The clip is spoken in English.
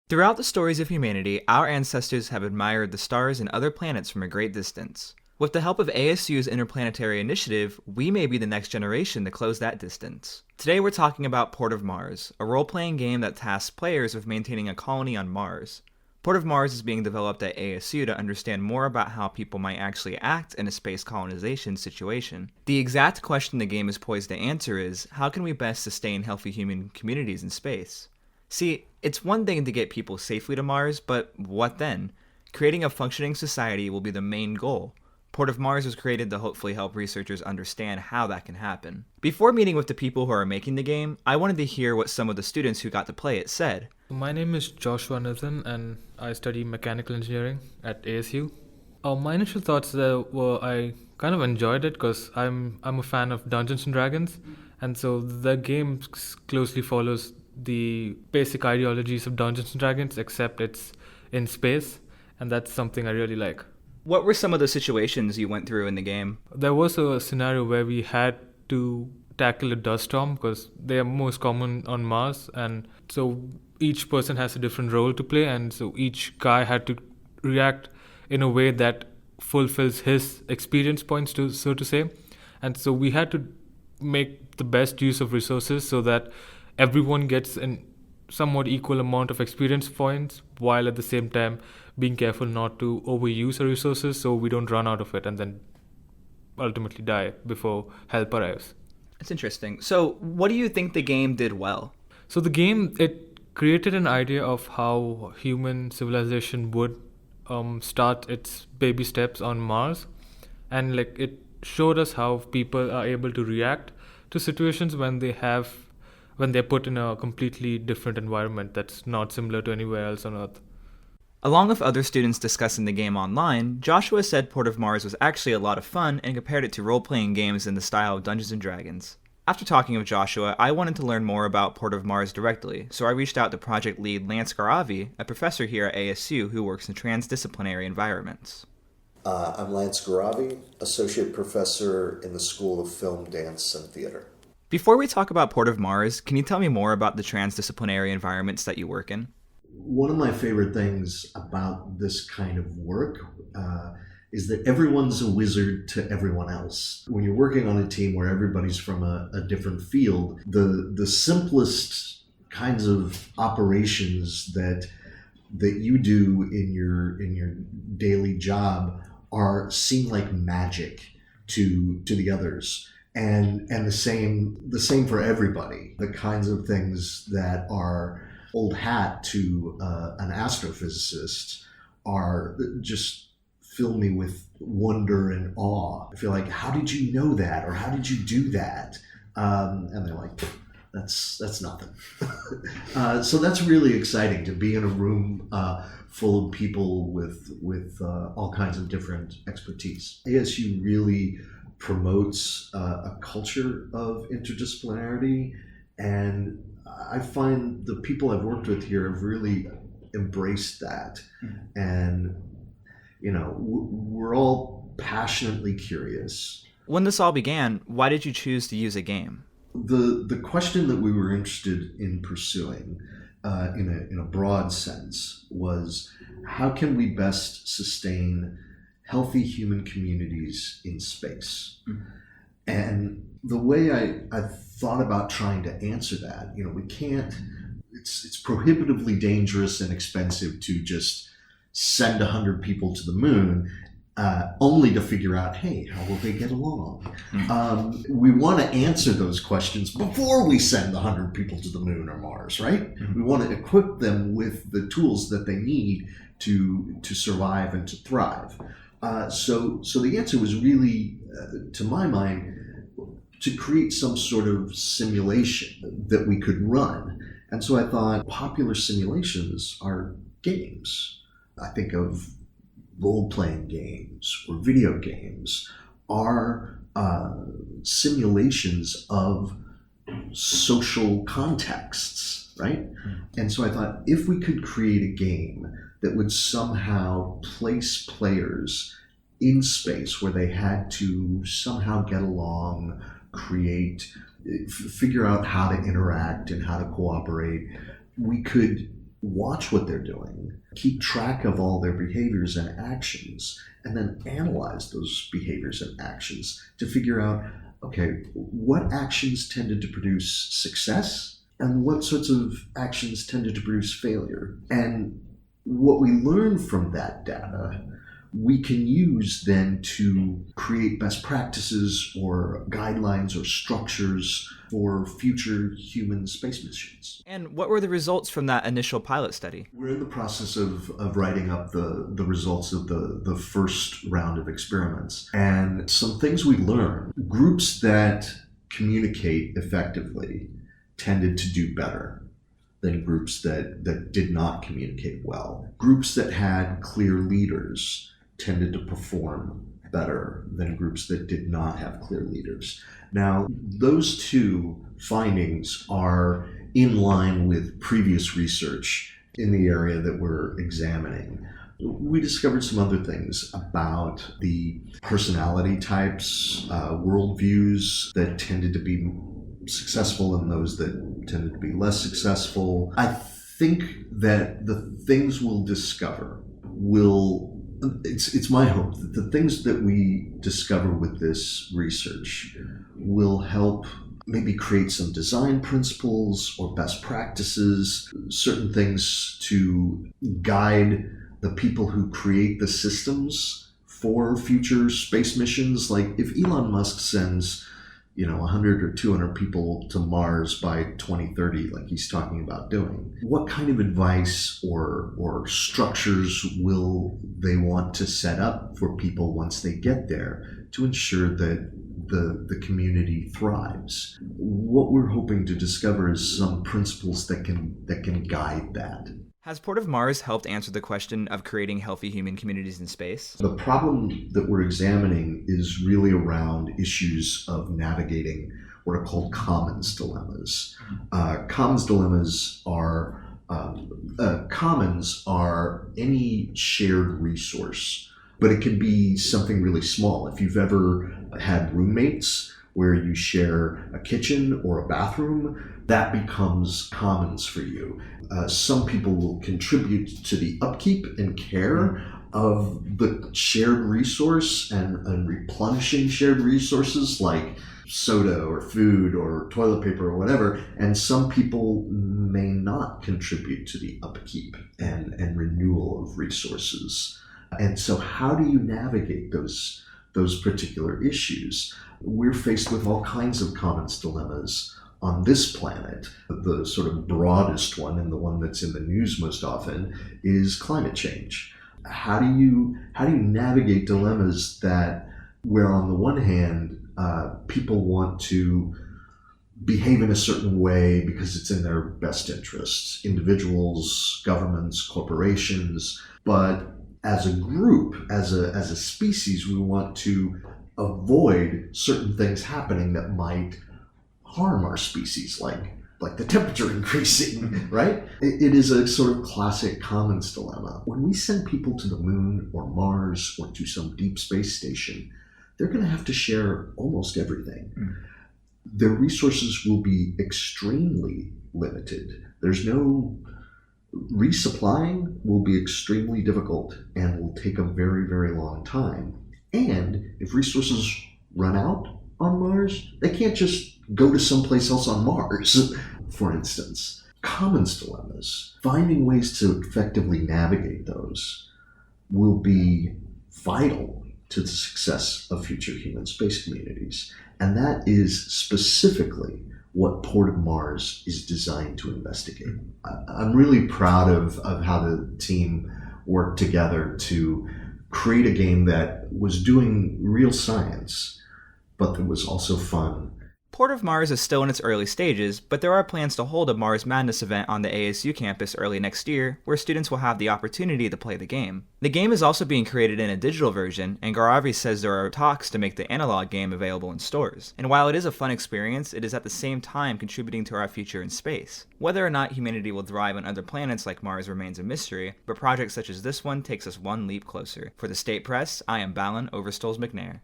Throughout the stories of humanity, our ancestors have admired the stars and other planets from a great distance. With the help of ASU's Interplanetary Initiative, we may be the next generation to close that distance. Today we're talking about Port of Mars, a role-playing game that tasks players with maintaining a colony on Mars. Port of Mars is being developed at ASU to understand more about how people might actually act in a space colonization situation. The exact question the game is poised to answer is, how can we best sustain healthy human communities in space? See, it's one thing to get people safely to Mars, but what then? Creating a functioning society will be the main goal. Port of Mars was created to hopefully help researchers understand how that can happen. Before meeting with the people who are making the game, I wanted to hear what some of the students who got to play it said. My name is Joshua Nathan and I study mechanical engineering at ASU. My initial thoughts were I kind of enjoyed it because I'm a fan of Dungeons and Dragons, and so the game closely follows the basic ideologies of Dungeons and Dragons, except it's in space, and that's something I really like. What were some of the situations you went through in the game? There was a scenario where we had to tackle a dust storm because they are most common on Mars, and so each person has a different role to play, and so each guy had to react in a way that fulfills his experience points, so to say. And so we had to make the best use of resources so that everyone gets a somewhat equal amount of experience points, while at the same time being careful not to overuse our resources so we don't run out of it and then ultimately die before help arrives. That's interesting. So what do you think the game did well? So the game, it created an idea of how human civilization would start its baby steps on Mars, and like it showed us how people are able to react to situations when they're put in a completely different environment that's not similar to anywhere else on Earth. Along with other students discussing the game online, Joshua said Port of Mars was actually a lot of fun and compared it to role-playing games in the style of Dungeons & Dragons. After talking with Joshua, I wanted to learn more about Port of Mars directly, so I reached out to project lead Lance Garavi, a professor here at ASU who works in transdisciplinary environments. I'm Lance Garavi, associate professor in the School of Film, Dance, and Theater. Before we talk about Port of Mars, can you tell me more about the transdisciplinary environments that you work in? One of my favorite things about this kind of work is that everyone's a wizard to everyone else. When you're working on a team where everybody's from a different field, the simplest kinds of operations that you do in your daily job are seem like magic to the others. And the same for everybody. The kinds of things that are old hat to an astrophysicist are just fill me with wonder and awe. I feel like, how did you know that, or how did you do that? And they're like, that's nothing. So that's really exciting to be in a room full of people with all kinds of different expertise. ASU really promotes a culture of interdisciplinarity, and I find the people I've worked with here have really embraced that. And we're all passionately curious. When this all began, why did you choose to use a game? The question that we were interested in pursuing in a broad sense was, how can we best sustain healthy human communities in space? And the way I thought about trying to answer that, we can't, it's prohibitively dangerous and expensive to just send 100 people to the moon only to figure out, hey, how will they get along? We want to answer those questions before we send 100 people to the moon or Mars, right? We want to equip them with the tools that they need to survive and to thrive. So the answer was really, to my mind, to create some sort of simulation that we could run. And so I thought popular simulations are games. I think of role-playing games or video games are simulations of social contexts, right? And so I thought, if we could create a game that would somehow place players in space where they had to somehow get along, figure out how to interact and how to cooperate, we could watch what they're doing, keep track of all their behaviors and actions, and then analyze those behaviors and actions to figure out, okay, what actions tended to produce success and what sorts of actions tended to produce failure. And what we learn from that data, we can use then to create best practices or guidelines or structures for future human space missions. And what were the results from that initial pilot study? We're in the process of writing up the results of the first round of experiments. And some things we learned: groups that communicate effectively tended to do better than groups that did not communicate well. Groups that had clear leaders tended to perform better than groups that did not have clear leaders. Now, those two findings are in line with previous research in the area that we're examining. We discovered some other things about the personality types, worldviews that tended to be successful and those that tended to be less successful. I think that the things we'll discover it's my hope that the things that we discover with this research will help maybe create some design principles or best practices, certain things to guide the people who create the systems for future space missions. Like if Elon Musk sends 100 or 200 people to Mars by 2030, like he's talking about doing, what kind of advice or structures will they want to set up for people once they get there to ensure that the community thrives? What we're hoping to discover is some principles that can guide that. Has Port of Mars helped answer the question of creating healthy human communities in space? The problem that we're examining is really around issues of navigating what are called commons dilemmas. Commons dilemmas are any shared resource, but it can be something really small. If you've ever had roommates where you share a kitchen or a bathroom, that becomes commons for you. Some people will contribute to the upkeep and care of the shared resource and replenishing shared resources like soda or food or toilet paper or whatever, and some people may not contribute to the upkeep and renewal of resources. And so how do you navigate those particular issues? We're faced with all kinds of commons dilemmas on this planet. The sort of broadest one, and the one that's in the news most often, is climate change. How do you navigate dilemmas where on the one hand people want to behave in a certain way because it's in their best interests, individuals, governments, corporations, but as a group, as a species, we want to avoid certain things happening that might harm our species, like the temperature increasing, right? It is a sort of classic commons dilemma. When we send people to the moon or Mars or to some deep space station, they're going to have to share almost everything. Their resources will be extremely limited. There's no resupplying will be extremely difficult and will take a very, very long time. And if resources run out on Mars, they can't just go to someplace else on Mars, for instance. Commons dilemmas, finding ways to effectively navigate those will be vital to the success of future human space communities. And that is specifically what Port of Mars is designed to investigate. I'm really proud of how the team worked together to create a game that was doing real science, but that was also fun. Port of Mars is still in its early stages, but there are plans to hold a Mars Madness event on the ASU campus early next year, where students will have the opportunity to play the game. The game is also being created in a digital version, and Gauravi says there are talks to make the analog game available in stores. And while it is a fun experience, it is at the same time contributing to our future in space. Whether or not humanity will thrive on other planets like Mars remains a mystery, but projects such as this one takes us one leap closer. For the State Press, I am Balin Overstolz-McNair.